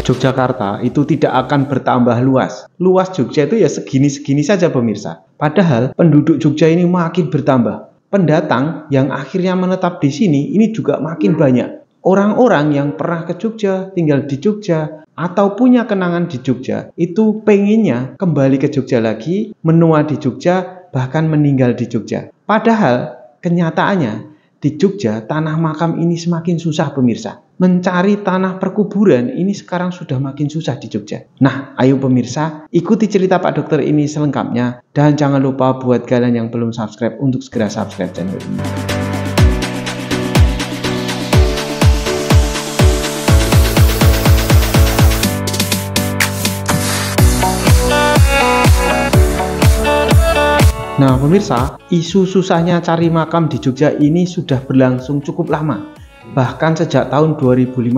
Yogyakarta itu tidak akan bertambah luas. Luas Jogja itu ya segini-segini saja pemirsa. Padahal penduduk Jogja ini makin bertambah. Pendatang yang akhirnya menetap di sini ini juga makin banyak. Orang-orang yang pernah ke Jogja, tinggal di Jogja, atau punya kenangan di Jogja, itu pengennya kembali ke Jogja lagi, menua di Jogja, bahkan meninggal di Jogja. Padahal kenyataannya di Jogja tanah makam ini semakin susah pemirsa. Mencari tanah perkuburan ini sekarang sudah makin susah di Jogja. Nah, ayo pemirsa, ikuti cerita Pak Dokter ini selengkapnya. Dan jangan lupa buat kalian yang belum subscribe untuk segera subscribe channel ini. Nah pemirsa, isu susahnya cari makam di Jogja ini sudah berlangsung cukup lama. Bahkan sejak tahun 2015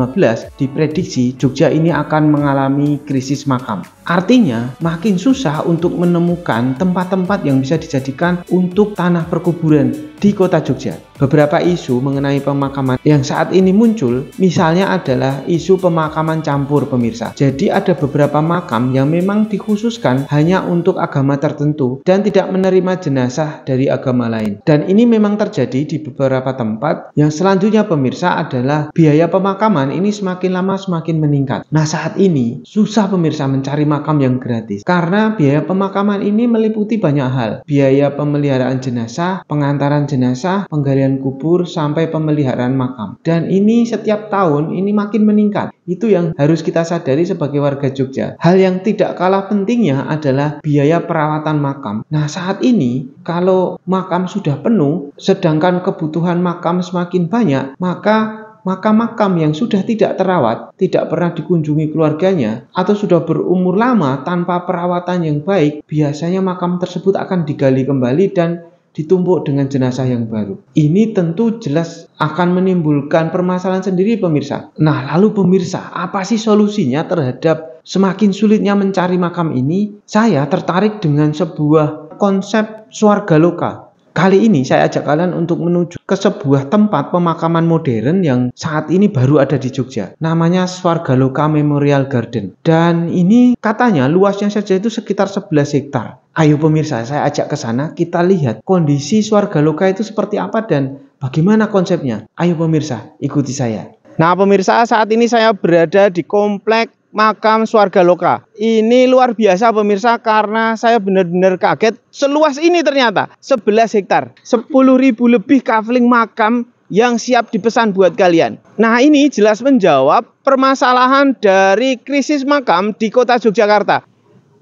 diprediksi Jogja ini akan mengalami krisis makam. Artinya makin susah untuk menemukan tempat-tempat yang bisa dijadikan untuk tanah perkuburan di kota Jogja. Beberapa isu mengenai pemakaman yang saat ini muncul, misalnya adalah isu pemakaman campur pemirsa. Jadi ada beberapa makam yang memang dikhususkan hanya untuk agama tertentu dan tidak menerima jenazah dari agama lain. Dan ini memang terjadi di beberapa tempat. Yang selanjutnya pemirsa adalah biaya pemakaman ini semakin lama semakin meningkat. Nah saat ini susah pemirsa mencari makam yang gratis karena biaya pemakaman ini meliputi banyak hal. Biaya pemeliharaan jenazah, pengantaran jenazah, penggalian kubur, sampai pemeliharaan makam. Dan ini setiap tahun ini makin meningkat. Itu yang harus kita sadari sebagai warga Jogja. Hal yang tidak kalah pentingnya adalah biaya perawatan makam. Nah saat ini kalau makam sudah penuh sedangkan kebutuhan makam semakin banyak, maka makam-makam yang sudah tidak terawat, tidak pernah dikunjungi keluarganya, atau sudah berumur lama tanpa perawatan yang baik, biasanya makam tersebut akan digali kembali dan ditumpuk dengan jenazah yang baru. Ini tentu jelas akan menimbulkan permasalahan sendiri pemirsa. Nah lalu pemirsa, apa sih solusinya terhadap semakin sulitnya mencari makam ini? Saya tertarik dengan sebuah konsep swargaloka. Kali ini saya ajak kalian untuk menuju ke sebuah tempat pemakaman modern yang saat ini baru ada di Jogja. Namanya Swargaloka Memorial Garden. Dan ini katanya luasnya saja itu sekitar 11 hektar. Ayo pemirsa, saya ajak ke sana, kita lihat kondisi Swargaloka itu seperti apa dan bagaimana konsepnya. Ayo pemirsa, ikuti saya. Nah pemirsa, saat ini saya berada di komplek makam Swargaloka. Ini luar biasa pemirsa karena saya benar-benar kaget. Seluas ini ternyata 11 hektar, 10.000 lebih kafling makam yang siap dipesan buat kalian. Nah ini jelas menjawab permasalahan dari krisis makam di kota Yogyakarta.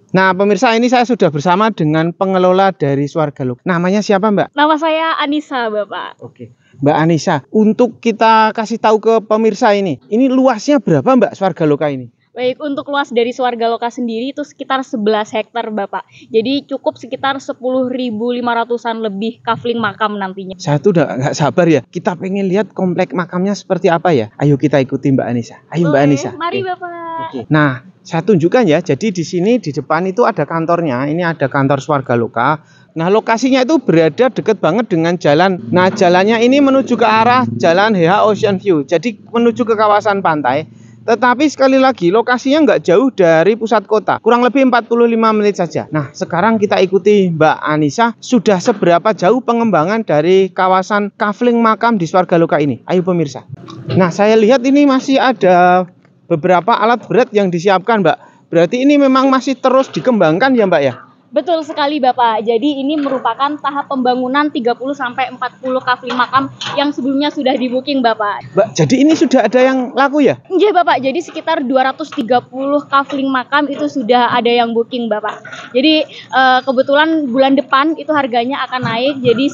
Nah pemirsa, ini saya sudah bersama dengan pengelola dari Swargaloka. Namanya siapa Mbak? Nama saya Anissa Bapak. Oke, Mbak Anissa, untuk kita kasih tahu ke pemirsa ini luasnya berapa Mbak Swargaloka ini? Baik, untuk luas dari Swargaloka sendiri itu sekitar 11 hektar Bapak. Jadi cukup sekitar 10.500-an lebih kafling makam nantinya. Saya tuh udah nggak sabar ya. Kita pengen lihat komplek makamnya seperti apa ya. Ayo kita ikuti Mbak Anissa. Ayo Mbak Anissa. Mari Oke. Bapak. Oke. Nah, saya tunjukkan ya. Jadi di sini di depan itu ada kantornya. Ini ada kantor Swargaloka. Nah, lokasinya itu berada dekat banget dengan jalan. Nah, jalannya ini menuju ke arah Jalan HH Ocean View. Jadi menuju ke kawasan pantai. Tetapi sekali lagi lokasinya nggak jauh dari pusat kota, kurang lebih 45 menit saja. Nah sekarang kita ikuti Mbak Anissa, sudah seberapa jauh pengembangan dari kawasan kafling makam di Swargaloka ini. Ayo pemirsa. Nah saya lihat ini masih ada beberapa alat berat yang disiapkan Mbak. Berarti ini memang masih terus dikembangkan ya Mbak ya? Betul sekali Bapak. Jadi ini merupakan tahap pembangunan 30-40 kafling makam yang sebelumnya sudah di-booking Bapak. Mbak, jadi ini sudah ada yang laku ya? Iya Bapak, jadi sekitar 230 kafling makam itu sudah ada yang booking Bapak. Jadi kebetulan bulan depan itu harganya akan naik. Jadi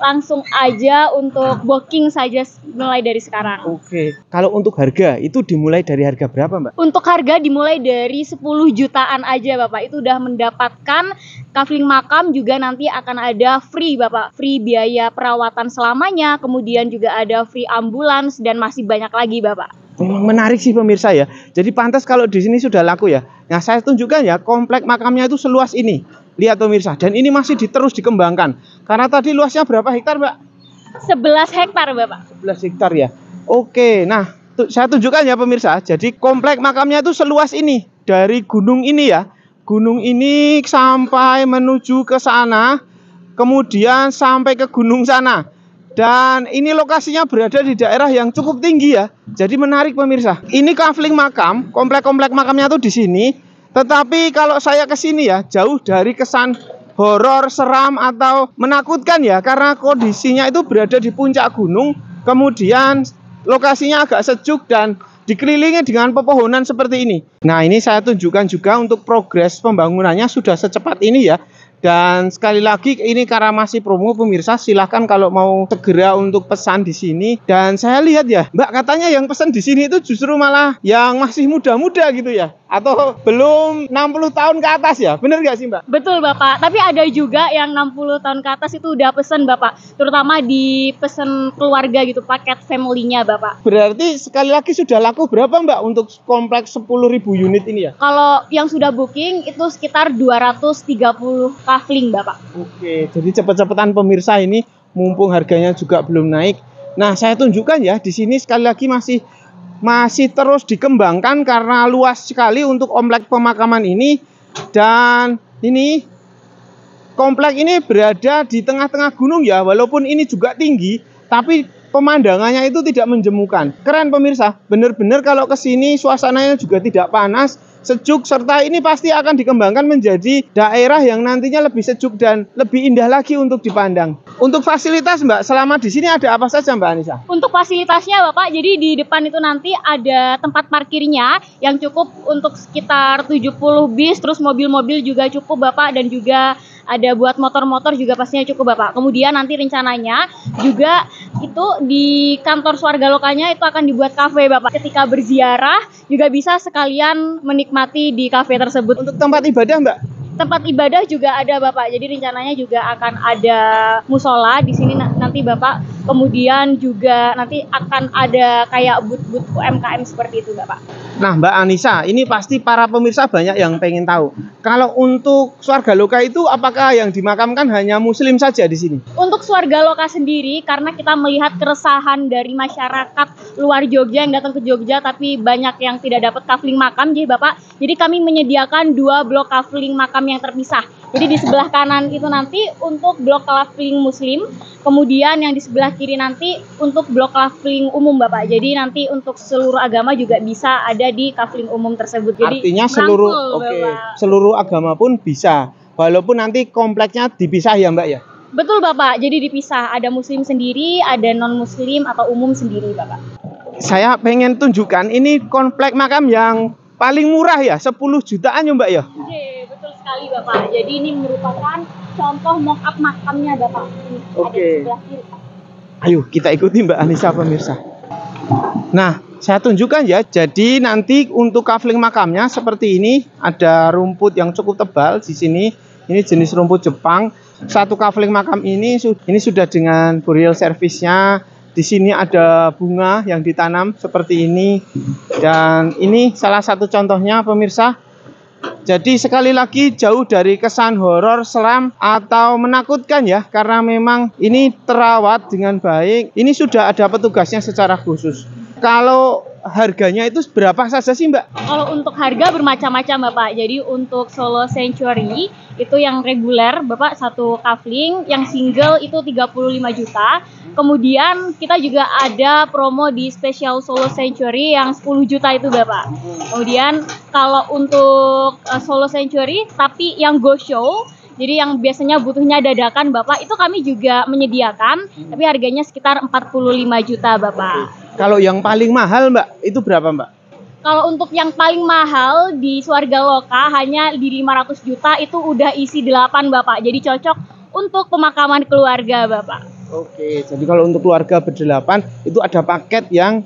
langsung aja untuk booking saja mulai dari sekarang. Oke. Kalau untuk harga itu dimulai dari harga berapa Mbak? Untuk harga dimulai dari 10 jutaan aja Bapak. Itu udah mendapatkan kafling makam, juga nanti akan ada free Bapak, free biaya perawatan selamanya, kemudian juga ada free ambulans dan masih banyak lagi Bapak. Memang menarik sih pemirsa ya. Jadi pantas kalau di sini sudah laku ya. Nah saya tunjukkan ya, komplek makamnya itu seluas ini. Lihat pemirsa, dan ini masih terus dikembangkan. Karena tadi luasnya berapa hektar Mbak? 11 hektar Bapak. 11 hektar ya. Oke, nah Saya tunjukkan ya pemirsa. Jadi komplek makamnya itu seluas ini. Dari gunung ini ya. Gunung ini sampai menuju ke sana. Kemudian sampai ke gunung sana. Dan ini lokasinya berada di daerah yang cukup tinggi ya. Jadi menarik pemirsa. Ini kafling makam. Komplek-komplek makamnya tuh di sini. Tetapi kalau saya ke sini ya, jauh dari kesan horor, seram atau menakutkan ya. Karena kondisinya itu berada di puncak gunung. Kemudian lokasinya agak sejuk dan dikelilingi dengan pepohonan seperti ini. Nah, ini saya tunjukkan juga untuk progres pembangunannya sudah secepat ini ya. Dan sekali lagi ini karena masih promo pemirsa, silahkan kalau mau segera untuk pesan di sini. Dan saya lihat ya, Mbak katanya yang pesan di sini itu justru malah yang masih muda-muda gitu ya, atau belum 60 tahun ke atas ya, bener nggak sih Mbak? Betul Bapak, tapi ada juga yang 60 tahun ke atas itu udah pesen Bapak, terutama di pesen keluarga gitu, paket family-nya Bapak. Berarti sekali lagi sudah laku berapa Mbak untuk kompleks 10.000 unit ini ya? Kalau yang sudah booking itu sekitar 230 kafling Bapak. Oke, jadi cepet-cepetan pemirsa ini, mumpung harganya juga belum naik. Nah, saya tunjukkan ya, di sini sekali lagi masih terus dikembangkan karena luas sekali untuk komplek pemakaman ini. Dan ini komplek ini berada di tengah-tengah gunung ya, walaupun ini juga tinggi, tapi pemandangannya itu tidak menjemukan. Keren pemirsa, bener-bener kalau ke sini suasananya juga tidak panas, sejuk, serta ini pasti akan dikembangkan menjadi daerah yang nantinya lebih sejuk dan lebih indah lagi untuk dipandang. Untuk fasilitas Mbak, selama di sini ada apa saja Mbak Anissa? Untuk fasilitasnya Bapak, jadi di depan itu nanti ada tempat parkirnya yang cukup untuk sekitar 70 bis, terus mobil-mobil juga cukup Bapak, dan juga ada buat motor-motor juga pastinya cukup Bapak. Kemudian nanti rencananya juga itu di kantor Swarga Lokanya itu akan dibuat kafe Bapak. Ketika berziarah juga bisa sekalian menikmati di kafe tersebut. Untuk tempat ibadah Mbak? Tempat ibadah juga ada Bapak. Jadi rencananya juga akan ada musola di sini nanti Bapak. Kemudian juga nanti akan ada kayak booth-booth UMKM seperti itu Bapak. Nah Mbak Anissa, ini pasti para pemirsa banyak yang pengen tahu. Kalau untuk Swarga Loka itu apakah yang dimakamkan hanya muslim saja di sini? Untuk Swarga Loka sendiri, karena kita melihat keresahan dari masyarakat luar Jogja yang datang ke Jogja tapi banyak yang tidak dapat kafling makam, jadi Bapak, jadi kami menyediakan 2 blok kafling makam yang terpisah. Jadi di sebelah kanan itu nanti untuk blok kafling muslim, kemudian yang di sebelah kiri nanti untuk blok kafling umum Bapak. Jadi nanti untuk seluruh agama juga bisa ada di kafling umum tersebut. Jadi artinya seluruh agama pun bisa, walaupun nanti kompleknya dipisah ya Mbak ya? Betul Bapak, jadi dipisah, ada muslim sendiri, ada non muslim atau umum sendiri Bapak. Saya pengen tunjukkan ini komplek makam yang paling murah ya, 10 jutaan ya Mbak ya? Oke, betul sekali Bapak. Jadi ini merupakan contoh mock-up makamnya Bapak. Ini ada di sebelah kiri. Ayo kita ikuti Mbak Anissa pemirsa. Nah, saya tunjukkan ya. Jadi nanti untuk kafling makamnya seperti ini, ada rumput yang cukup tebal di sini. Ini jenis rumput Jepang. Satu kafling makam ini sudah dengan burial service-nya. Di sini ada bunga yang ditanam seperti ini. Dan ini salah satu contohnya pemirsa. Jadi sekali lagi jauh dari kesan horor, seram atau menakutkan ya, karena memang ini terawat dengan baik. Ini sudah ada petugasnya secara khusus. Kalau harganya itu berapa saja sih Mbak? Kalau untuk harga bermacam-macam Bapak. Jadi untuk Solo Century itu yang reguler Bapak satu kafling, yang single itu 35 juta. Kemudian kita juga ada promo di special Solo Century yang 10 juta itu Bapak. Kemudian kalau untuk Solo Century tapi yang go show, jadi yang biasanya butuhnya dadakan Bapak, itu kami juga menyediakan, tapi harganya sekitar 45 juta Bapak. Kalau yang paling mahal Mbak, itu berapa Mbak? Kalau untuk yang paling mahal di Swarga Loka hanya di 500 juta itu udah isi 8 Bapak. Jadi cocok untuk pemakaman keluarga Bapak. Oke, jadi kalau untuk keluarga berdelapan itu ada paket yang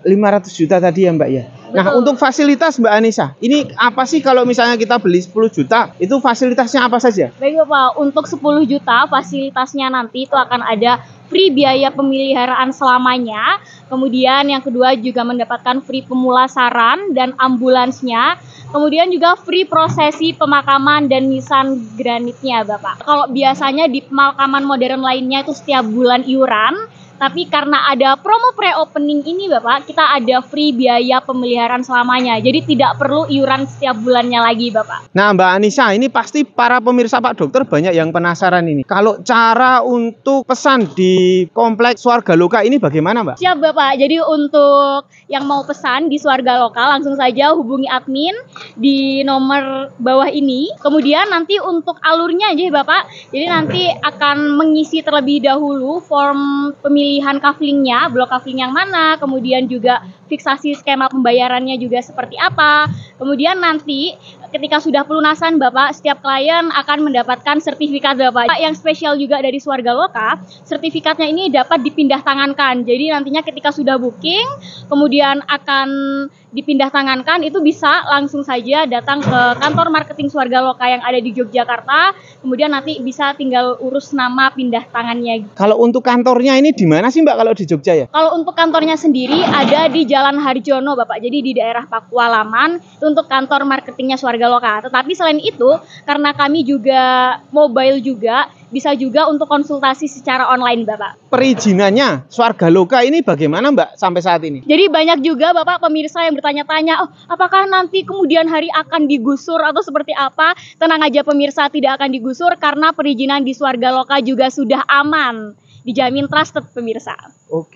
500 juta tadi ya Mbak ya. Nah, Betul. untuk fasilitas Mbak Anissa, ini apa sih kalau misalnya kita beli 10 juta, itu fasilitasnya apa saja? Baik Bapak, untuk 10 juta fasilitasnya nanti itu akan ada free biaya pemeliharaan selamanya. Kemudian yang kedua juga mendapatkan free pemulasaran dan ambulansnya. Kemudian juga free prosesi pemakaman dan nisan granitnya Bapak. Kalau biasanya di pemakaman modern lainnya itu setiap bulan iuran. Tapi karena ada promo pre-opening ini Bapak, kita ada free biaya pemeliharaan selamanya. Jadi tidak perlu iuran setiap bulannya lagi Bapak. Nah Mbak Anissa, ini pasti para pemirsa Pak Dokter banyak yang penasaran ini. Kalau cara untuk pesan di kompleks Swarga Loka ini bagaimana Mbak? Siap Bapak, jadi untuk yang mau pesan di Swarga Loka langsung saja hubungi admin di nomor bawah ini. Kemudian nanti untuk alurnya aja Bapak, jadi nanti akan mengisi terlebih dahulu form pemilihan kaflingnya, blok kafling yang mana, kemudian juga fiksasi skema pembayarannya juga seperti apa. Kemudian nanti ketika sudah pelunasan Bapak, setiap klien akan mendapatkan sertifikat Bapak. Yang spesial juga dari Swarga Loka, sertifikatnya ini dapat dipindah tangankan. Jadi nantinya ketika sudah booking, kemudian akan dipindah tangankan, itu bisa langsung saja datang ke kantor marketing Swarga Loka yang ada di Yogyakarta. Kemudian nanti bisa tinggal urus nama pindah tangannya. Kalau untuk kantornya ini di mana sih Mbak kalau di Jogja ya? Kalau untuk kantornya sendiri ada di Jalan Harjono Bapak, jadi di daerah Pakualaman, itu untuk kantor marketingnya Swarga Loka. Tetapi selain itu, karena kami juga mobile juga, bisa juga untuk konsultasi secara online Bapak. Perizinannya Swarga Loka ini bagaimana Mbak sampai saat ini? Jadi banyak juga Bapak pemirsa yang bertanya-tanya, oh apakah nanti kemudian hari akan digusur atau seperti apa? Tenang aja pemirsa, tidak akan digusur karena perizinan di Swarga Loka juga sudah aman, dijamin trusted pemirsa. Oke.